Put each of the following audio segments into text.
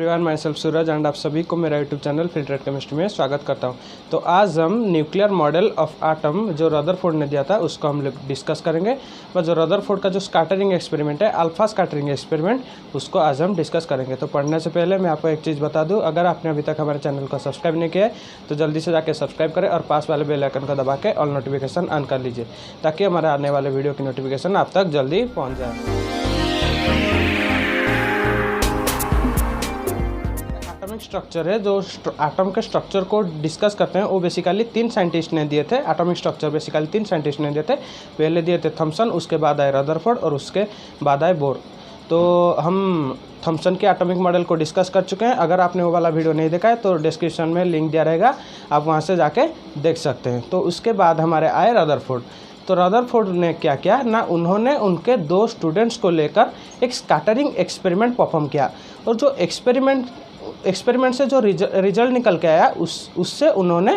Everyone, my self Suraj and आप सभी को मेरा यूट्यूब चैनल फिल्ट्रेट केमिस्ट्री में स्वागत करता हूं। तो आज हम न्यूक्लियर मॉडल ऑफ एटम जो रदरफोर्ड ने दिया था उसको हम लोग डिस्कस करेंगे। और जो रदरफोर्ड का जो स्कैटरिंग एक्सपेरिमेंट है, अल्फा स्कैटरिंग एक्सपेरिमेंट, उसको आज हम डिस्कस करेंगे। तो पढ़ने से पहले मैं आपको एक चीज़ बता दूँ, अगर आपने अभी तक हमारे चैनल को सब्सक्राइब नहीं किया है तो जल्दी से जाकर सब्सक्राइब करें और पास वाले बेल आइकन को दबा के ऑल नोटिफिकेशन ऑन कर लीजिए, ताकि हमारे आने वाले वीडियो की नोटिफिकेशन आप तक जल्दी पहुँच जाए। एटॉमिक स्ट्रक्चर है, जो एटम के स्ट्रक्चर को डिस्कस करते हैं वो बेसिकली तीन साइंटिस्ट ने दिए थे। एटॉमिक स्ट्रक्चर बेसिकली तीन साइंटिस्ट ने दिए थे। पहले दिए थे थॉमसन, उसके बाद आए रदरफोर्ड और उसके बाद आए बोर। तो हम थॉमसन के एटॉमिक मॉडल को डिस्कस कर चुके हैं। अगर आपने वो वाला वीडियो नहीं देखा है तो डिस्क्रिप्शन में लिंक दिया रहेगा, आप वहाँ से जाके देख सकते हैं। तो उसके बाद हमारे आए रदरफोर्ड। तो रदरफोर्ड ने क्या किया ना, उन्होंने उनके दो स्टूडेंट्स को लेकर एक स्कैटरिंग एक्सपेरिमेंट परफॉर्म किया, और जो एक्सपेरिमेंट से जो रिजल्ट निकल के आया उससे उन्होंने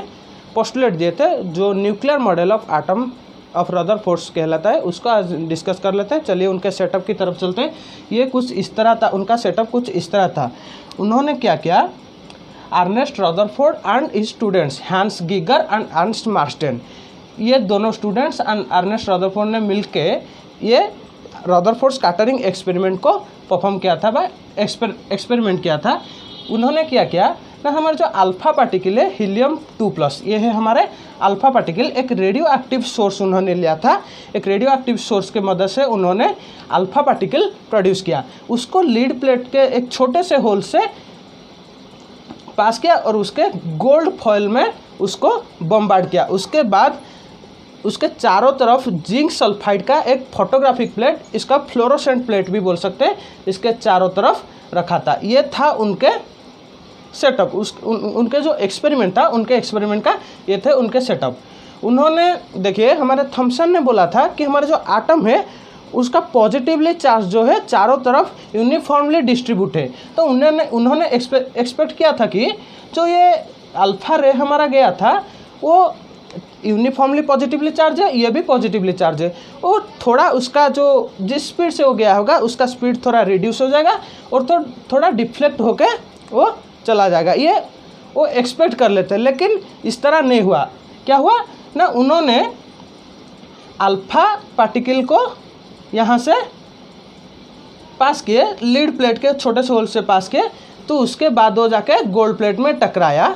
पोस्टुलेट दिए थे, जो nuclear model of atom of Rutherford कहलाता है। उसको आज डिस्कस कर लेते हैं। चलिए उनके सेटअप की तरफ चलते हैं। ये कुछ इस तरह था, उनका सेटअप कुछ इस तरह था। उन्होंने क्या किया, Ernest Rutherford and his students Hans Geiger and Ernest Marsden, ये दोनों स्टूडेंट्स एंड अर्नेस्ट रदरफोर्ड ने मिलके ये रदरफोर्ड स्कैटरिंग एक्सपेरिमेंट को परफॉर्म किया था, एक्सपेरिमेंट किया था। उन्होंने क्या किया ना, हमारे जो अल्फा पार्टिकल है हीलियम 2+, ये है हमारे अल्फा पार्टिकल। एक रेडियो एक्टिव सोर्स उन्होंने लिया था। एक रेडियो एक्टिव सोर्स के मदद से उन्होंने अल्फा पार्टिकल प्रोड्यूस किया। उसको लीड प्लेट के एक छोटे से होल से पास किया और उसके गोल्ड फॉइल में उसको बम्बार्ड किया। उसके बाद उसके चारों तरफ जिंक सल्फाइड का एक फोटोग्राफिक प्लेट, इसका फ्लोरोसेंट प्लेट भी बोल सकते हैं, इसके चारों तरफ रखा था। ये था उनके सेटअप। उनके जो एक्सपेरिमेंट था, उनके एक्सपेरिमेंट का ये थे उनके सेटअप। उन्होंने देखिए, हमारे थॉमसन ने बोला था कि हमारा जो एटम है उसका पॉजिटिवली चार्ज जो है चारों तरफ यूनिफॉर्मली डिस्ट्रीब्यूट है। तो उन्होंने एक्सपेक्ट किया था कि जो ये अल्फा रे हमारा गया था वो यूनिफॉर्मली पॉजिटिवली चार्ज है, ये भी पॉजिटिवली चार्ज है। वो थोड़ा उसका जो जिस स्पीड से वो गया होगा उसका स्पीड थोड़ा रिड्यूस हो जाएगा और तो थोड़ा डिफ्लेक्ट होके वो चला जाएगा, ये वो एक्सपेक्ट कर लेते हैं। लेकिन इस तरह नहीं हुआ। क्या हुआ ना, उन्होंने अल्फा पार्टिकल को यहाँ से पास किए, लीड प्लेट के छोटे से होल से पास किए, तो उसके बाद वो जाके गोल्ड प्लेट में टकराया।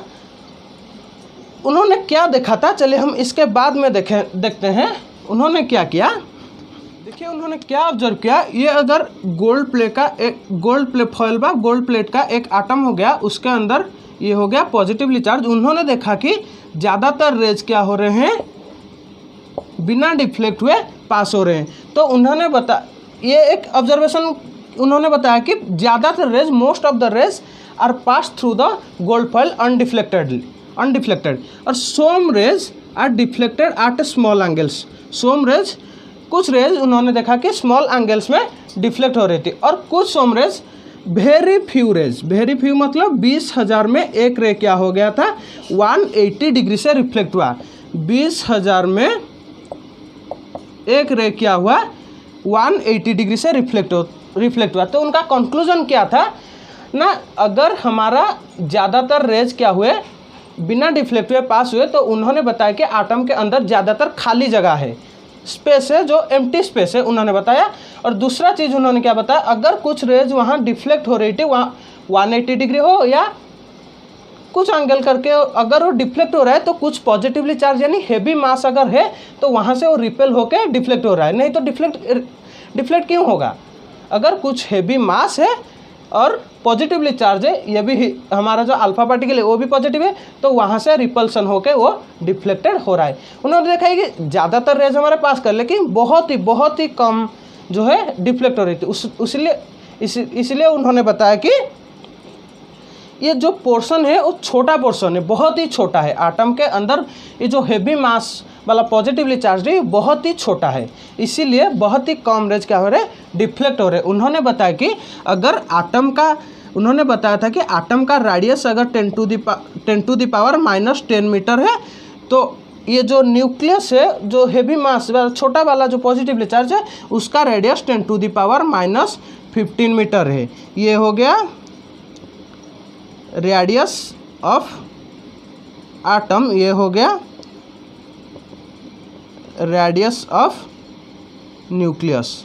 उन्होंने क्या देखा था, चलिए हम इसके बाद में देखते हैं उन्होंने क्या किया। देखिए उन्होंने क्या ऑब्जर्व किया, ये अगर गोल्ड प्लेट फॉइल बा, गोल्ड प्लेट का एक एटम हो गया, उसके अंदर ये हो गया पॉजिटिवली चार्ज। उन्होंने देखा कि ज़्यादातर रेज क्या हो रहे हैं, बिना डिफ्लेक्ट हुए पास हो रहे हैं। तो उन्होंने ये एक ऑब्जर्वेशन उन्होंने बताया कि ज़्यादातर rays, most of the rays are pass through the gold foil undeflected, और some rays are deflected at small angles. Some rays, कुछ रेज उन्होंने देखा कि स्मॉल एंगल्स में डिफ्लेक्ट हो रही थी, और कुछ सोम रेज, वेरी फ्यू मतलब 20,000 में एक रे क्या हो गया था, 180 डिग्री से रिफ्लेक्ट हुआ। 20,000 में एक रे क्या हुआ, 180 डिग्री से रिफ्लेक्ट हुआ। तो उनका कंक्लूजन क्या था ना, अगर हमारा ज़्यादातर रेज क्या हुए, बिना डिफ्लेक्ट हुए पास हुए, तो उन्होंने बताया कि एटम के अंदर ज़्यादातर खाली जगह है, स्पेस है, जो एम्प्टी स्पेस है, उन्होंने बताया। और दूसरा चीज़ उन्होंने क्या बताया, अगर कुछ रेज वहाँ डिफ्लेक्ट हो रही थी, वहाँ 180 डिग्री हो या कुछ एंगल करके अगर वो डिफ्लेक्ट हो रहा है, तो कुछ पॉजिटिवली चार्ज यानी हेवी मास अगर है तो वहाँ से वो रिपेल होकर डिफ्लेक्ट हो रहा है। नहीं तो डिफ्लेक्ट क्यों होगा, अगर कुछ हेवी मास है और पॉजिटिवली चार्ज है, ये भी हमारा जो अल्फा पार्टिकल है वो भी पॉजिटिव है, तो वहाँ से रिपल्सन होकर वो डिफ्लेक्टेड हो रहा है। उन्होंने देखा है कि ज़्यादातर रेज हमारे पास कर, लेकिन बहुत ही कम जो है डिफ्लेक्ट हो रही थी। इसलिए उन्होंने बताया कि ये जो पोर्शन है वो छोटा पोर्शन है, बहुत ही छोटा है। एटम के अंदर ये जो हेवी मास वाला पॉजिटिवली चार्ज है बहुत ही छोटा है, इसीलिए बहुत ही कम रेज क्या हो रहे, डिफ्लेक्ट हो रहे। उन्होंने बताया कि अगर उन्होंने बताया था कि एटम का रेडियस अगर 10 टू द पावर -10 मीटर है, तो ये जो न्यूक्लियस है, जो हेवी मास छोटा वाला जो पॉजिटिवली चार्ज है, उसका radius 10 to the power -15 metre है। ये हो गया रेडियस ऑफ आटम, ये हो गया रेडियस ऑफ न्यूक्लियस,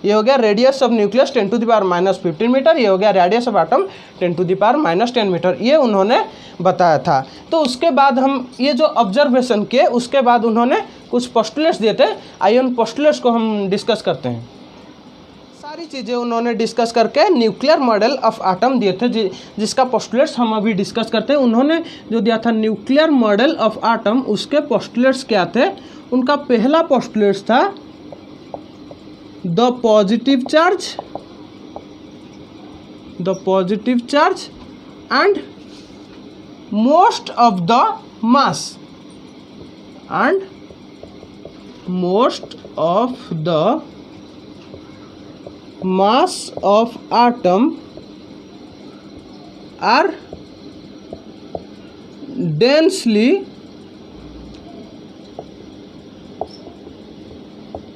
ये हो गया रेडियस ऑफ न्यूक्लियस 10⁻⁻15 मीटर, ये हो गया रेडियस ऑफ एटम 10⁻⁻10 मीटर, ये उन्होंने बताया था। तो उसके बाद हम ये जो ऑब्जर्वेशन किए उसके बाद उन्होंने कुछ पोस्टुलेट्स दिए थे, आइए उन पोस्टुलेट्स को हम डिस्कस करते हैं। सारी चीज़ें उन्होंने डिस्कस करके न्यूक्लियर मॉडल ऑफ एटम दिए थे, जिसका पोस्टुलेट्स हम अभी डिस्कस करते हैं। उन्होंने जो दिया था न्यूक्लियर मॉडल ऑफ एटम, उसके पोस्टुलेट्स क्या थे? उनका पहला पोस्टुलेट्स था the positive charge and most of the mass of atom are densely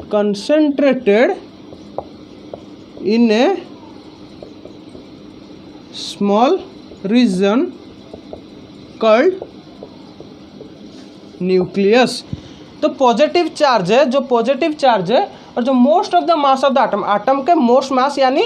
concentrated in a small region called nucleus. तो पॉजिटिव चार्ज है, जो पॉजिटिव चार्ज है और जो most of the mass of the atom, atom के most मास यानी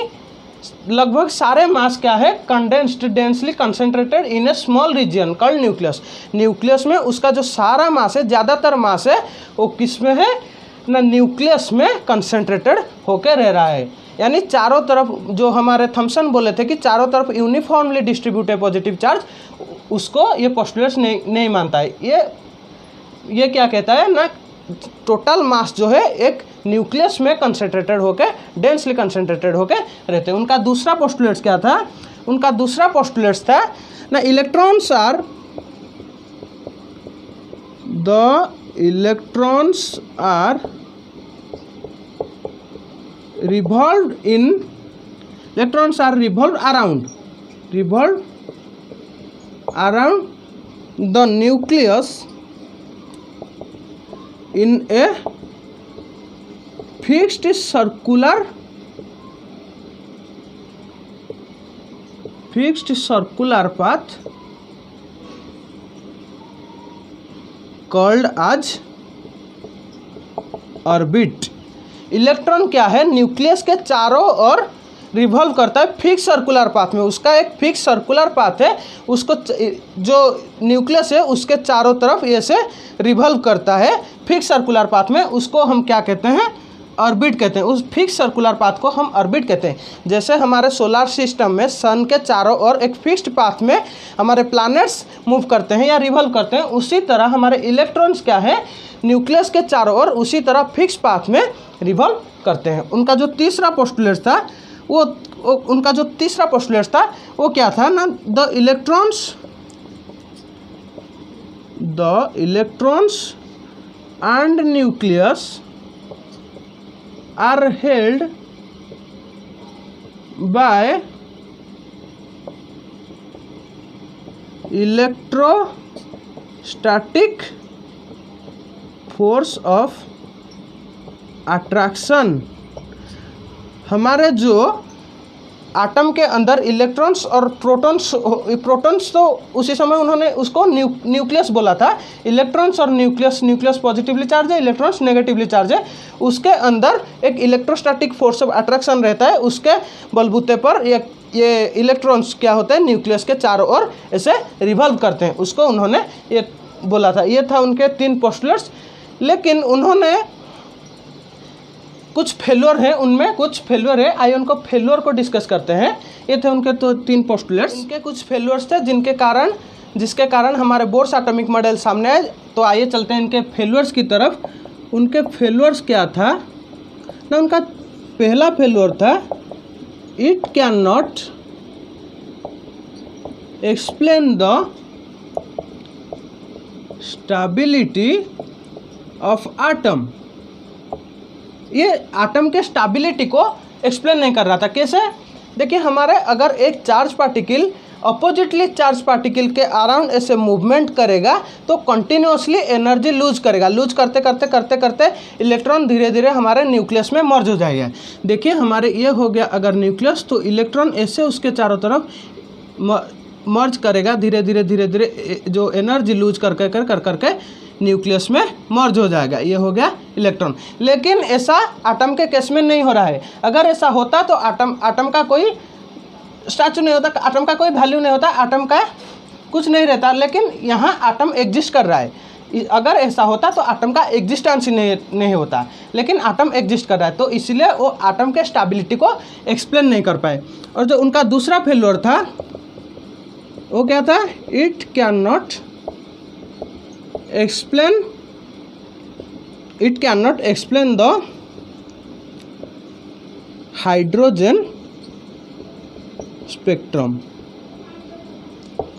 लगभग सारे मास क्या है? कंडेंस्ड डेंसली कंसंट्रेटेड इन ए small reason called nucleus. Nucleus में उसका जो सारा मास है, ज़्यादातर मास है, वो किस में है ना? न्यूक्लियस में कंसंट्रेटेड होकर रह रहा है। यानी चारों तरफ, जो हमारे थॉमसन बोले थे कि चारों तरफ यूनिफॉर्मली डिस्ट्रीब्यूट है पॉजिटिव चार्ज, उसको ये पोस्टुलेट्स नहीं मानता है। ये क्या कहता है ना? टोटल मास जो है एक न्यूक्लियस में कंसंट्रेटेड होकर, डेंसली कंसंट्रेटेड होकर रहते हैं। उनका दूसरा पोस्टुलेट्स क्या था? उनका दूसरा पोस्टुलेट्स था ना, electrons are revolved around the nucleus in a fixed circular path called as orbit. Electron क्या है? न्यूक्लियस के चारों ओर रिवॉल्व करता है फिक्स सर्कुलर पाथ में। उसका एक फिक्स सर्कुलर पाथ है, उसको जो न्यूक्लियस है उसके चारों तरफ ऐसे रिवॉल्व करता है फिक्स सर्कुलर पाथ में। उसको हम क्या कहते हैं? ऑर्बिट कहते हैं। उस फिक्स सर्कुलर पाथ को हम ऑर्बिट कहते हैं। जैसे हमारे सोलर सिस्टम में सन के चारों ओर एक फिक्स्ड पाथ में हमारे प्लैनेट्स मूव करते हैं या रिवॉल्व करते हैं, उसी तरह हमारे इलेक्ट्रॉन्स क्या है? न्यूक्लियस के चारों ओर उसी तरह फिक्स पाथ में रिवॉल्व करते हैं। उनका जो तीसरा पोस्टुलेट था वो क्या था ना? The electrons and nucleus are held by electrostatic force of attraction. हमारे जो एटम के अंदर इलेक्ट्रॉन्स और प्रोटॉन्स तो उसी समय उन्होंने उसको न्यूक्लियस बोला था। इलेक्ट्रॉन्स और न्यूक्लियस पॉजिटिवली चार्ज है, इलेक्ट्रॉन्स नेगेटिवली चार्ज है। उसके अंदर एक इलेक्ट्रोस्टैटिक फोर्स ऑफ अट्रैक्शन रहता है, उसके बलबूते पर ये इलेक्ट्रॉन्स क्या होते हैं? न्यूक्लियस के चारों ओर ऐसे रिवॉल्व करते हैं, उसको उन्होंने ये बोला था। ये था उनके 3 पोस्टुलेट्स। लेकिन उन्होंने कुछ फेल्योर है, उनमें कुछ फेल्योर है। आइए उनको फेल्योर को डिस्कस करते हैं। ये थे उनके तो 3 पोस्टुलेट्स। इनके कुछ फेल्योर्स थे जिसके कारण हमारे बोर्स एटॉमिक मॉडल सामने आए। तो आइए चलते हैं इनके फेल्योर्स की तरफ। उनके फेल्योर्स क्या था ना? उनका पहला फेल्योर था, it can not explain the stability of atom. ये एटम के स्टेबिलिटी को एक्सप्लेन नहीं कर रहा था। कैसे? देखिए, हमारे अगर एक charge particle oppositely charge particle के अराउंड ऐसे मूवमेंट करेगा तो कंटिन्यूसली एनर्जी लूज करेगा। लूज करते इलेक्ट्रॉन धीरे धीरे हमारे न्यूक्लियस में मर्ज हो जाएगा। देखिए, हमारे ये हो गया अगर न्यूक्लियस, तो इलेक्ट्रॉन ऐसे उसके चारों तरफ मर्ज करेगा धीरे धीरे जो एनर्जी लूज कर करके न्यूक्लियस में मर्ज हो जाएगा। ये हो गया इलेक्ट्रॉन। लेकिन ऐसा एटम के केस में नहीं हो रहा है। अगर ऐसा होता तो एटम का कोई स्टैचू नहीं होता, एटम का कोई वैल्यू नहीं होता, एटम का कुछ नहीं रहता। लेकिन यहाँ एटम एग्जिस्ट कर रहा है। अगर ऐसा होता तो एटम का एग्जिस्टेंस ही नहीं होता, लेकिन एटम एग्जिस्ट कर रहा है, तो इसलिए वो एटम के स्टेबिलिटी को एक्सप्लेन नहीं कर पाए। और जो उनका दूसरा फेल्योर था वो क्या था? It can not explain the hydrogen spectrum.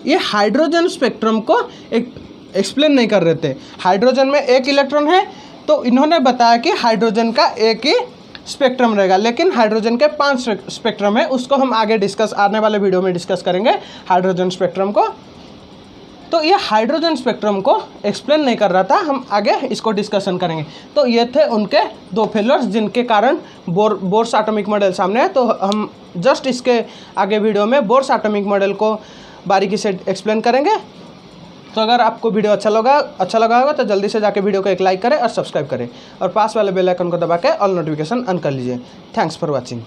ये हाइड्रोजन स्पेक्ट्रम को एक्सप्लेन नहीं कर रहे थे। हाइड्रोजन में एक इलेक्ट्रॉन है, तो इन्होंने बताया कि हाइड्रोजन का एक ही स्पेक्ट्रम रहेगा, लेकिन हाइड्रोजन के 5 स्पेक्ट्रम है। उसको हम आगे आने वाले वीडियो में डिस्कस करेंगे हाइड्रोजन स्पेक्ट्रम को। तो ये हाइड्रोजन स्पेक्ट्रम को एक्सप्लेन नहीं कर रहा था, हम आगे इसको डिस्कशन करेंगे। तो ये थे उनके 2 फेलियर्स जिनके कारण बोर्स एटॉमिक मॉडल सामने है। तो हम जस्ट इसके आगे वीडियो में बोर्स एटॉमिक मॉडल को बारीकी से एक्सप्लेन करेंगे। तो अगर आपको वीडियो अच्छा लगा होगा तो जल्दी से जाके वीडियो को एक लाइक करें और सब्सक्राइब करें, और पास वाले बेल आइकन को दबा के ऑल नोटिफिकेशन ऑन कर लीजिए। Thanks for watching.